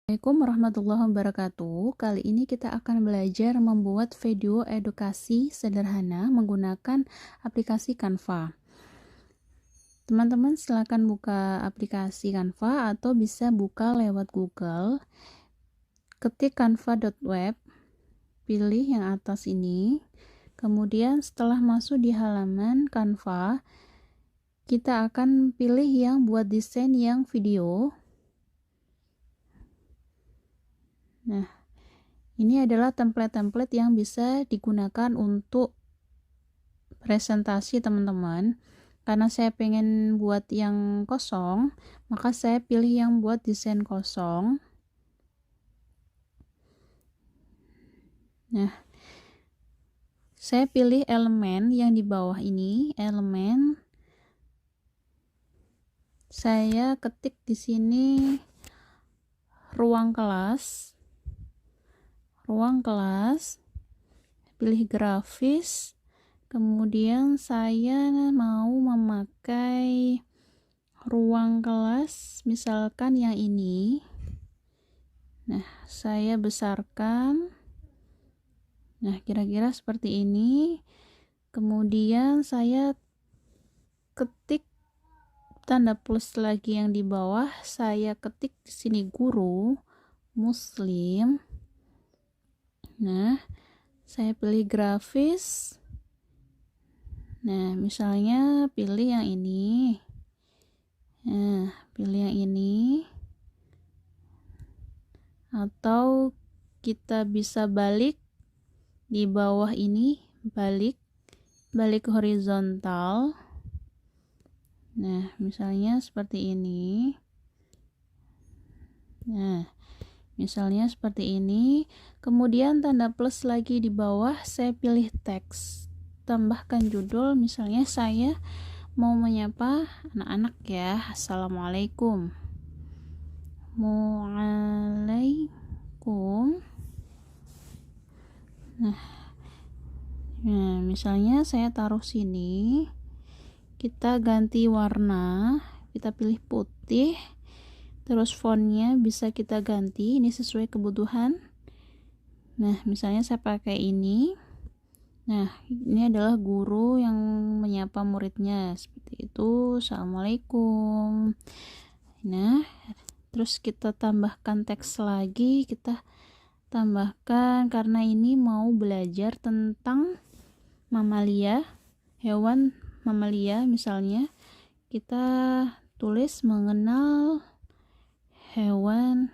Assalamualaikum warahmatullahi wabarakatuh. Kali ini kita akan belajar membuat video edukasi sederhana menggunakan aplikasi Canva. Teman-teman silakan buka aplikasi Canva atau bisa buka lewat Google. Ketik canva.web, pilih yang atas ini. Kemudian setelah masuk di halaman Canva, kita akan pilih yang buat desain yang video. Nah, ini adalah template-template yang bisa digunakan untuk presentasi teman-teman. Karena saya pengen buat yang kosong, maka saya pilih yang buat desain kosong. Nah, saya pilih elemen yang di bawah ini, elemen. Saya ketik di sini ruang kelas. Pilih grafis. Kemudian saya mau memakai ruang kelas, misalkan yang ini. Nah, saya besarkan. Nah, kira-kira seperti ini. Kemudian saya ketik tanda plus lagi yang di bawah. Saya ketik di sini guru Muslim. Nah, saya pilih grafis. Nah, misalnya pilih yang ini. Nah, pilih yang ini. Atau kita bisa balik di bawah ini, balik horizontal. Nah, misalnya seperti ini. Nah, misalnya seperti ini. Kemudian tanda plus lagi di bawah, saya pilih teks. Tambahkan judul, misalnya saya mau menyapa anak-anak ya. Assalamualaikum. Waalaikum. Nah, misalnya saya taruh sini. Kita ganti warna, kita pilih putih. Terus fontnya bisa kita ganti, ini sesuai kebutuhan. Nah, misalnya saya pakai ini. Nah, ini adalah guru yang menyapa muridnya, seperti itu. Assalamualaikum. Nah, terus kita tambahkan teks lagi, kita tambahkan karena ini mau belajar tentang mamalia, hewan mamalia. Misalnya kita tulis mengenal hewan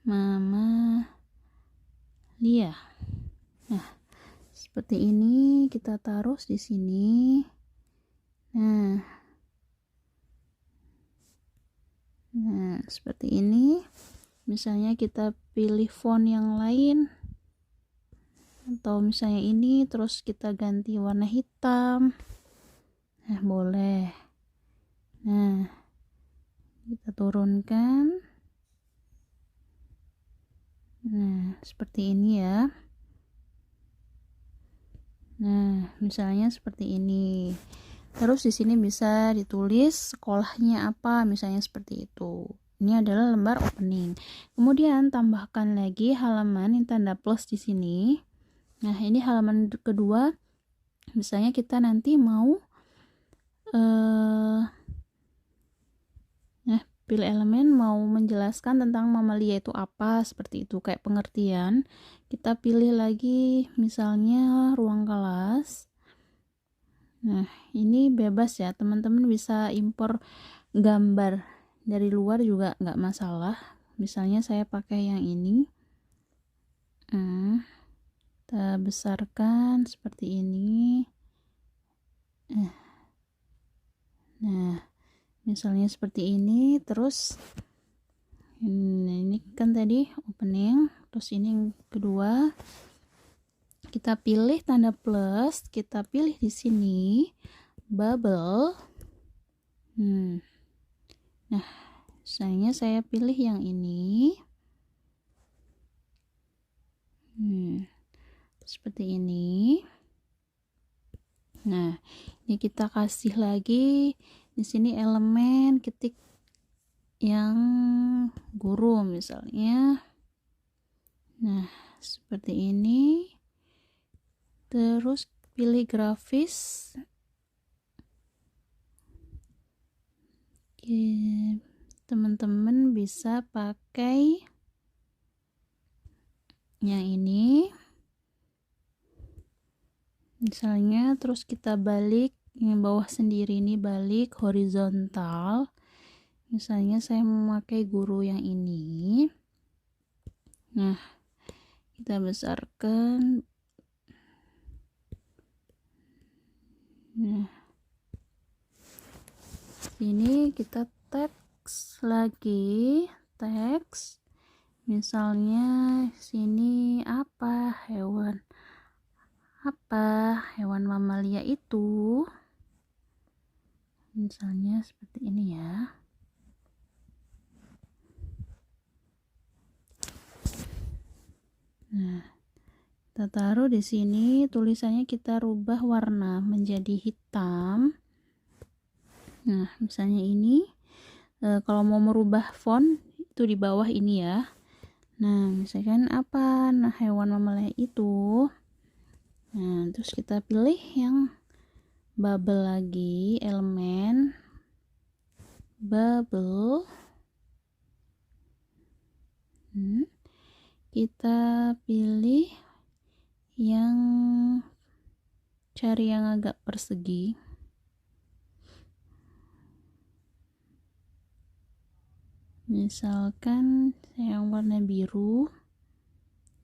mamalia. Nah, seperti ini kita taruh di sini. Nah, seperti ini. Misalnya kita pilih font yang lain, atau misalnya ini, terus kita ganti warna hitam. Nah, boleh. Nah, kita turunkan. Nah, seperti ini ya. Nah, misalnya seperti ini. Terus di sini bisa ditulis sekolahnya apa, misalnya seperti itu. Ini adalah lembar opening. Kemudian tambahkan lagi halaman yang tanda plus di sini. Nah, ini halaman kedua. Misalnya kita nanti mau pilih elemen, mau menjelaskan tentang mamalia itu apa, seperti itu, kayak pengertian. Kita pilih lagi misalnya ruang kelas. Nah, ini bebas ya, teman-teman bisa impor gambar dari luar juga nggak masalah. Misalnya saya pakai yang ini. Kita besarkan seperti ini. Nah, misalnya seperti ini. Terus ini kan tadi opening, terus ini yang kedua. Kita pilih tanda plus, kita pilih di sini bubble. Nah, misalnya saya pilih yang ini. Seperti ini. Nah, ini kita kasih lagi di sini elemen, ketik yang guru misalnya. Nah, seperti ini. Terus pilih grafis. Oke, teman-teman bisa pakai yang ini. Misalnya, terus kita balik yang bawah sendiri, ini balik horizontal. Misalnya saya memakai guru yang ini. Nah, kita besarkan. Nah, ini kita teks lagi, teks. Misalnya sini apa hewan mamalia itu. Misalnya seperti ini ya. Nah, kita taruh di sini, tulisannya kita rubah warna menjadi hitam. Nah, misalnya ini kalau mau merubah font itu di bawah ini ya. Nah, misalkan apa? Nah, hewan mamalia itu. Nah, terus kita pilih yang bubble lagi, elemen bubble. Kita pilih yang cari yang agak persegi. Misalkan yang warna biru,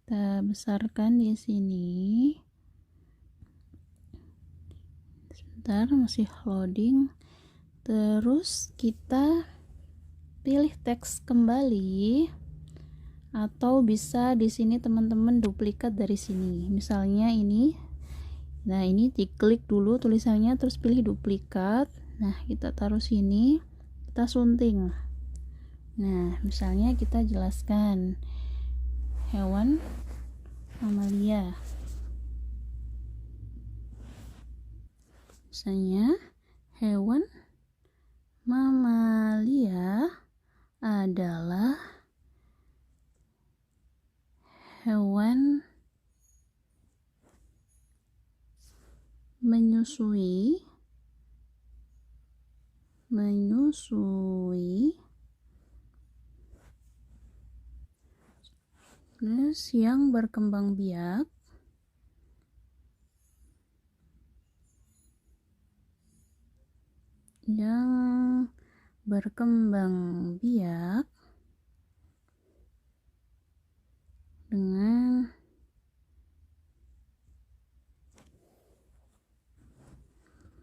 kita besarkan di sini. Sebentar, masih loading. Terus kita pilih teks kembali, atau bisa di sini teman-teman duplikat dari sini. Misalnya ini. Nah, ini diklik dulu tulisannya, terus pilih duplikat. Nah, kita taruh sini, kita sunting. Nah, misalnya kita jelaskan hewan mamalia. Misalnya hewan mamalia adalah hewan menyusui terus yang berkembang biak dengan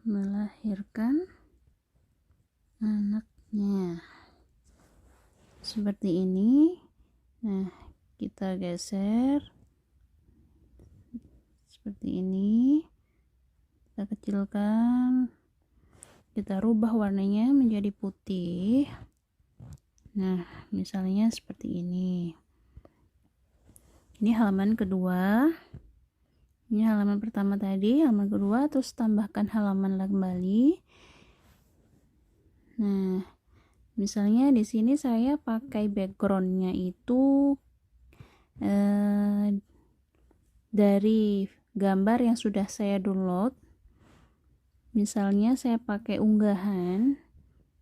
melahirkan anaknya. Seperti ini. Nah, kita geser seperti ini, kita kecilkan, kita rubah warnanya menjadi putih. Nah, misalnya seperti ini. Ini halaman kedua. Ini halaman pertama tadi, halaman kedua, terus tambahkan halaman kembali. Nah, misalnya di sini saya pakai backgroundnya itu dari gambar yang sudah saya download. Misalnya saya pakai unggahan.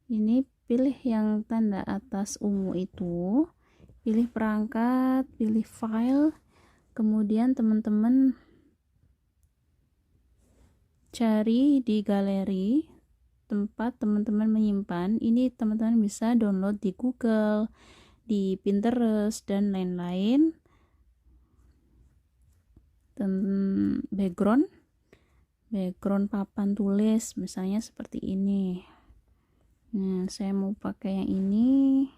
Ini pilih yang tanda atas ungu itu, pilih perangkat, pilih file, kemudian teman-teman cari di galeri tempat teman-teman menyimpan. Ini teman-teman bisa download di Google, di Pinterest, dan lain-lain. Background papan tulis misalnya seperti ini. Nah, saya mau pakai yang ini.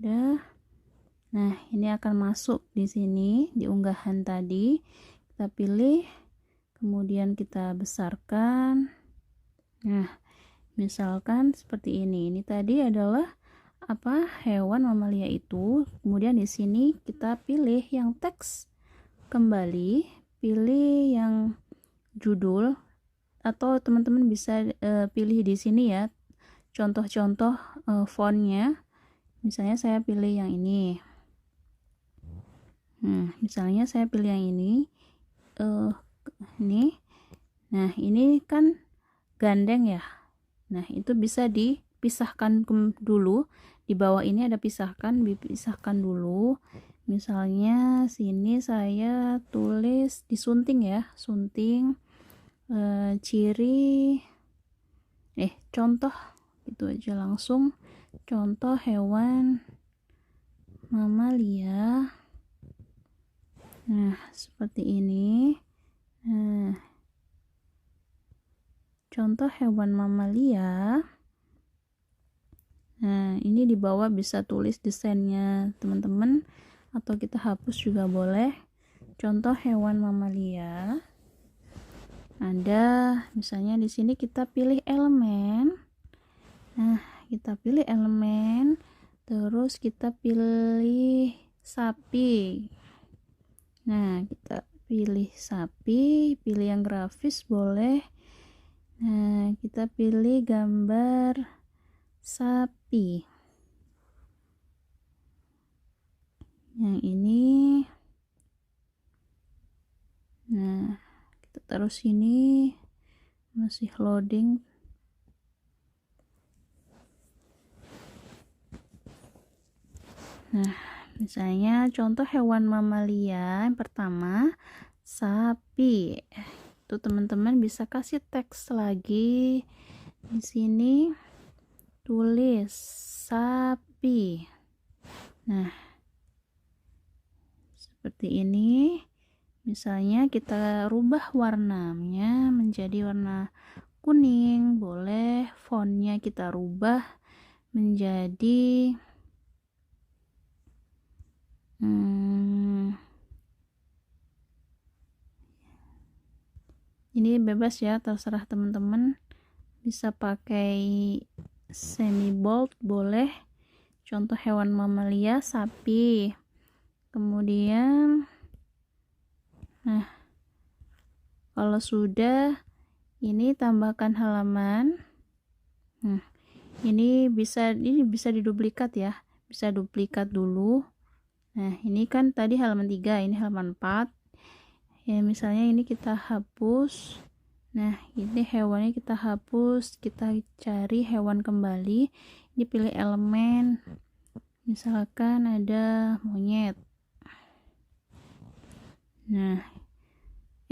Nah, ini akan masuk di sini di unggahan tadi. Kita pilih, kemudian kita besarkan. Nah, misalkan seperti ini. Ini tadi adalah hewan mamalia itu. Kemudian di sini kita pilih yang teks kembali, pilih yang judul, atau teman-teman bisa pilih di sini ya, contoh-contoh fontnya. Misalnya saya pilih yang ini. Misalnya saya pilih yang ini. Ini. Nah, ini kan gandeng ya. Nah, itu bisa dipisahkan dulu. Di bawah ini ada dipisahkan dulu. Misalnya sini saya tulis disunting ya, sunting ciri contoh gitu aja langsung. Contoh hewan mamalia. Nah, seperti ini. Nah, contoh hewan mamalia. Nah, ini di bawah bisa tulis desainnya teman-teman, atau kita hapus juga boleh. Contoh hewan mamalia. Ada misalnya di sini kita pilih elemen. Nah, kita pilih elemen, terus kita pilih sapi. Nah, kita pilih sapi, pilih yang grafis boleh. Nah, kita pilih gambar sapi. Yang ini. Nah, kita taruh sini. Masih loading. Nah, misalnya contoh hewan mamalia yang pertama sapi. Itu teman-teman bisa kasih teks lagi di sini, tulis sapi. Nah, seperti ini. Misalnya kita rubah warnanya menjadi warna kuning, boleh. Fontnya kita rubah menjadi ini bebas ya, terserah teman-teman. Bisa pakai semi bold boleh. Contoh hewan mamalia sapi. Kemudian nah, kalau sudah ini tambahkan halaman. Nah, ini bisa diduplikat ya. Bisa duplikat dulu. Nah, ini kan tadi halaman 3, ini halaman 4. Ya, misalnya ini kita hapus. Nah, ini hewannya kita hapus, kita cari hewan kembali. Ini pilih elemen. Misalkan ada monyet. Nah,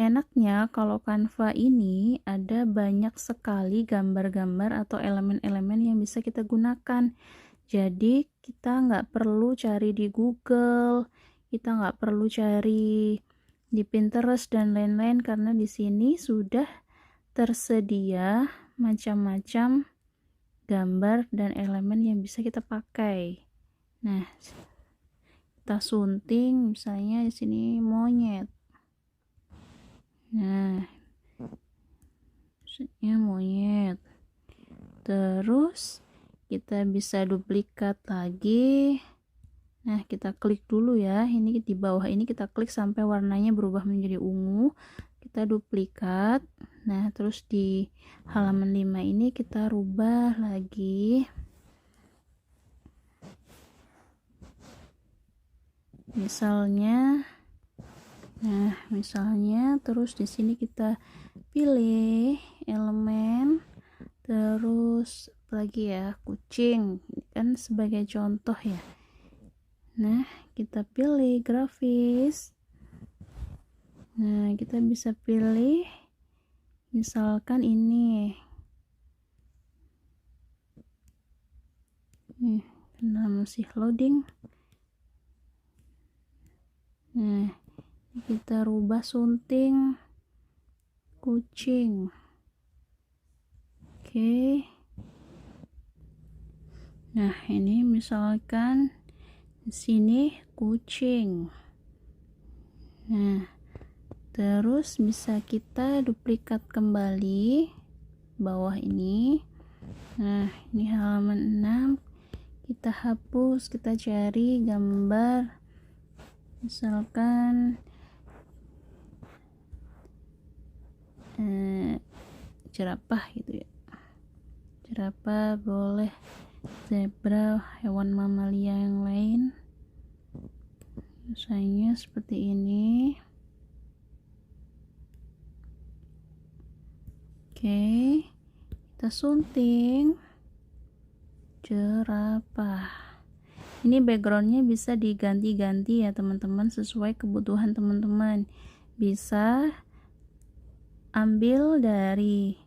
enaknya kalau Canva ini ada banyak sekali gambar-gambar atau elemen-elemen yang bisa kita gunakan. Jadi kita nggak perlu cari di Google, kita nggak perlu cari di Pinterest dan lain-lain, karena di sini sudah tersedia macam-macam gambar dan elemen yang bisa kita pakai. Nah, kita sunting misalnya di sini monyet. Nah, maksudnya monyet. Terus kita bisa duplikat lagi. Nah, kita klik dulu ya. Ini di bawah ini kita klik sampai warnanya berubah menjadi ungu. Kita duplikat. Nah, terus di halaman 5 ini kita rubah lagi. Misalnya terus di sini kita pilih elemen, terus lagi ya kucing, kan sebagai contoh ya. Nah, kita pilih grafis. Nah, kita bisa pilih misalkan ini. Karena masih loading. Nah, kita rubah sunting kucing. Oke. Nah, ini misalkan di sini kucing. Nah, terus bisa kita duplikat kembali bawah ini. Nah, ini halaman 6. Kita hapus, kita cari gambar misalkan jerapah gitu ya. jerapah boleh, zebra, hewan mamalia yang lain misalnya seperti ini. Oke, kita sunting jerapah. Ini backgroundnya bisa diganti-ganti ya teman-teman, sesuai kebutuhan teman-teman. Bisa ambil dari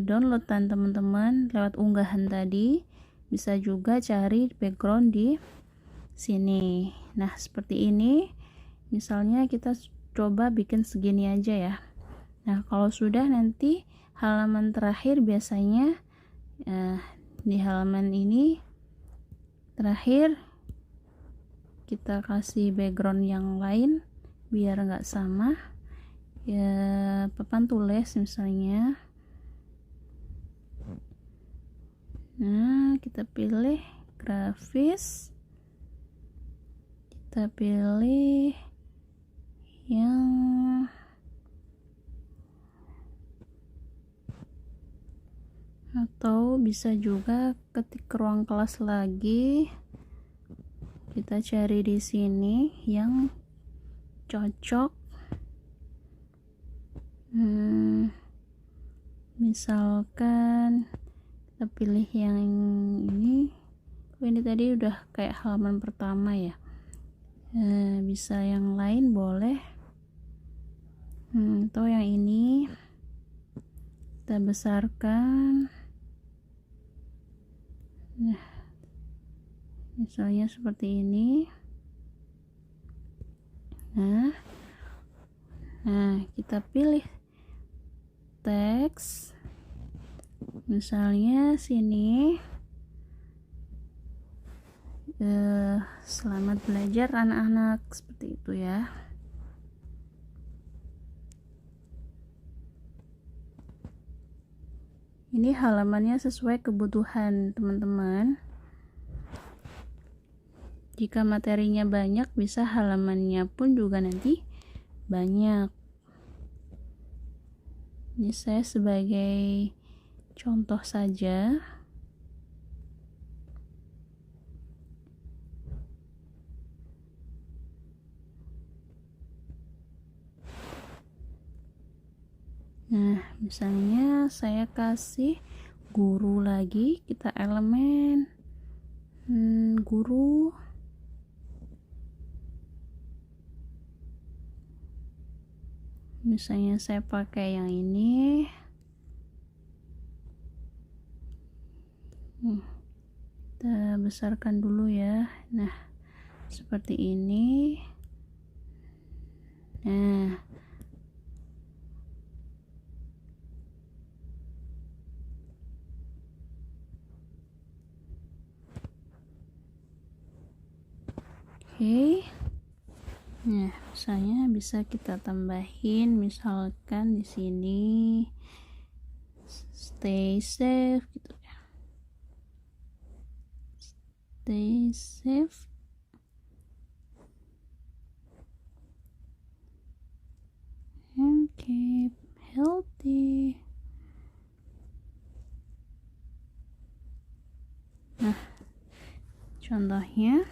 downloadan teman-teman lewat unggahan tadi, bisa juga cari background di sini. Nah seperti ini, misalnya kita coba bikin segini aja ya. Nah kalau sudah, nanti halaman terakhir biasanya di halaman ini terakhir kita kasih background yang lain biar nggak sama ya, papan tulis misalnya. Nah kita pilih grafis, kita pilih yang atau bisa juga ketik ruang kelas lagi, kita cari di sini yang cocok. Misalkan kita pilih yang ini. Ini tadi udah kayak halaman pertama ya. Bisa yang lain boleh, atau yang ini kita besarkan. Nah misalnya seperti ini. Nah kita pilih teks, misalnya sini selamat belajar anak-anak, seperti itu ya. Ini halamannya sesuai kebutuhan teman-teman. Jika materinya banyak, bisa halamannya pun juga nanti banyak. Ini saya sebagai contoh saja. Nah misalnya saya kasih guru lagi, kita elemen guru. Misalnya saya pakai yang ini. Kita besarkan dulu ya. Nah seperti ini. Nah oke. Nah misalnya bisa kita tambahin, misalkan di sini stay safe gitu ya. Stay safe and keep healthy. Nah contohnya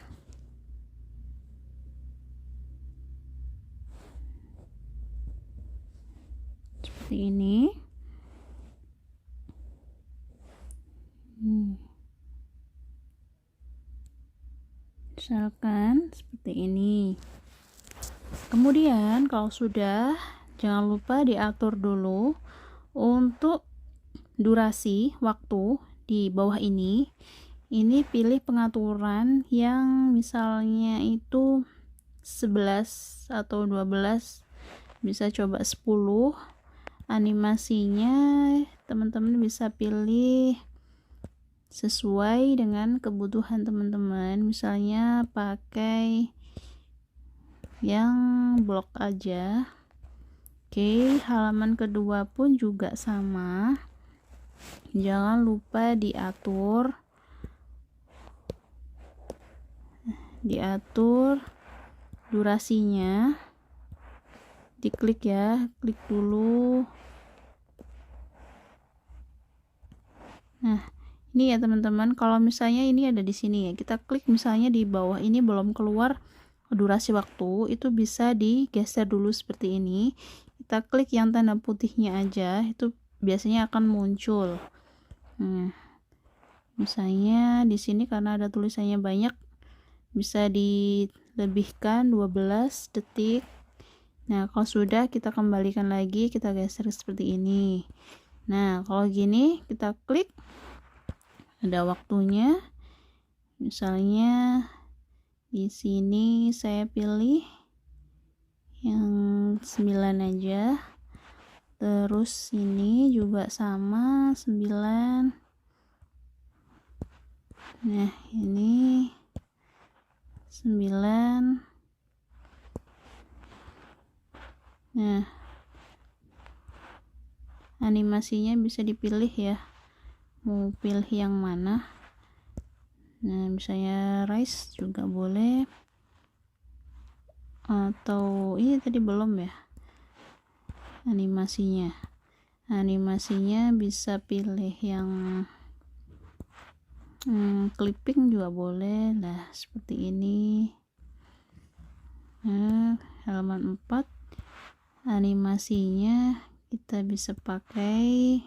seperti ini. Misalkan seperti ini. Kemudian kalau sudah, jangan lupa diatur dulu untuk durasi waktu di bawah ini. Ini pilih pengaturan yang misalnya itu 11 atau 12, bisa coba 10. Animasinya teman-teman bisa pilih sesuai dengan kebutuhan teman-teman, misalnya pakai yang blok aja. Oke, halaman kedua pun juga sama, jangan lupa diatur durasinya, diklik ya, klik dulu. Nah, ini ya teman-teman, kalau misalnya ini ada di sini ya, kita klik misalnya di bawah ini belum keluar durasi waktu, itu bisa digeser dulu seperti ini. Kita klik yang tanda putihnya aja, itu biasanya akan muncul. Nah, misalnya di sini karena ada tulisannya banyak, bisa dilebihkan 12 detik. Nah, kalau sudah, kita kembalikan lagi, kita geser seperti ini. Nah, kalau gini kita klik, ada waktunya. Misalnya di sini saya pilih yang 9 aja. Terus ini juga sama 9. Nah, ini 9. Nah, animasinya bisa dipilih ya, mau pilih yang mana. Nah, misalnya rise juga boleh, atau ini tadi belum ya animasinya bisa pilih yang clipping juga boleh lah, seperti ini. Nah, halaman 4 animasinya kita bisa pakai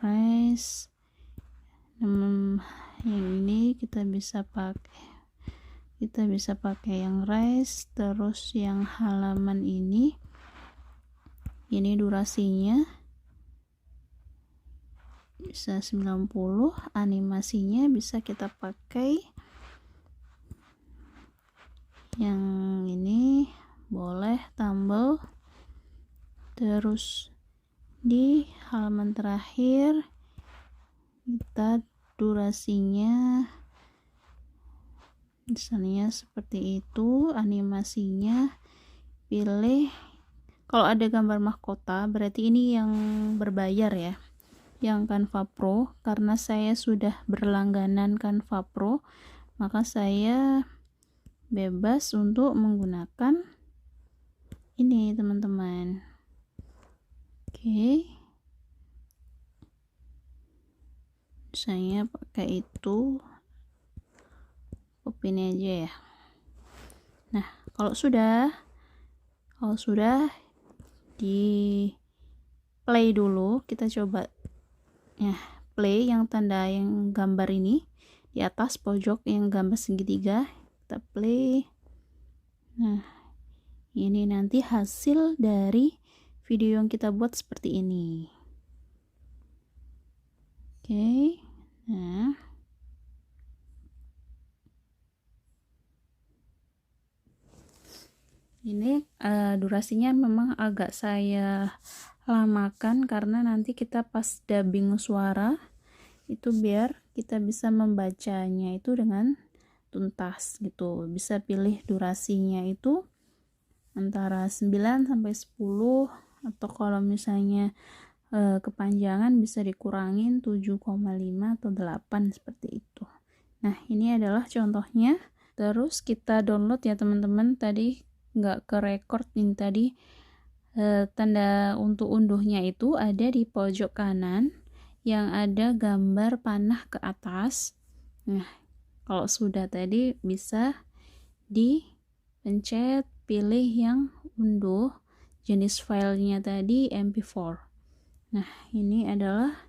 rise. Yang ini kita bisa pakai yang rise. Terus yang halaman ini durasinya bisa 90, animasinya bisa kita pakai yang ini, boleh tumble. Terus di halaman terakhir kita durasinya misalnya seperti itu, animasinya pilih. Kalau ada gambar mahkota berarti ini yang berbayar ya, yang Canva Pro. Karena saya sudah berlangganan Canva Pro, maka saya bebas untuk menggunakan ini teman-teman. Oke, saya pakai itu, copy ini aja ya. Nah, kalau sudah di play dulu, kita coba ya, play yang tanda yang gambar ini di atas pojok yang gambar segitiga, kita play. Nah, ini nanti hasil dari video yang kita buat seperti ini. Oke. Nah, ini durasinya memang agak saya lamakan karena nanti kita pas dubbing suara itu biar kita bisa membacanya itu dengan tuntas gitu. Bisa pilih durasinya itu antara 9 sampai 10, atau kalau misalnya kepanjangan bisa dikurangin 7,5 atau 8 seperti itu. Nah, ini adalah contohnya. Terus kita download ya teman-teman. Tadi nggak ke record ini tadi. Tanda untuk unduhnya itu ada di pojok kanan yang ada gambar panah ke atas. Nah, kalau sudah tadi bisa dipencet, pilih yang unduh, jenis filenya tadi MP4. Nah, ini adalah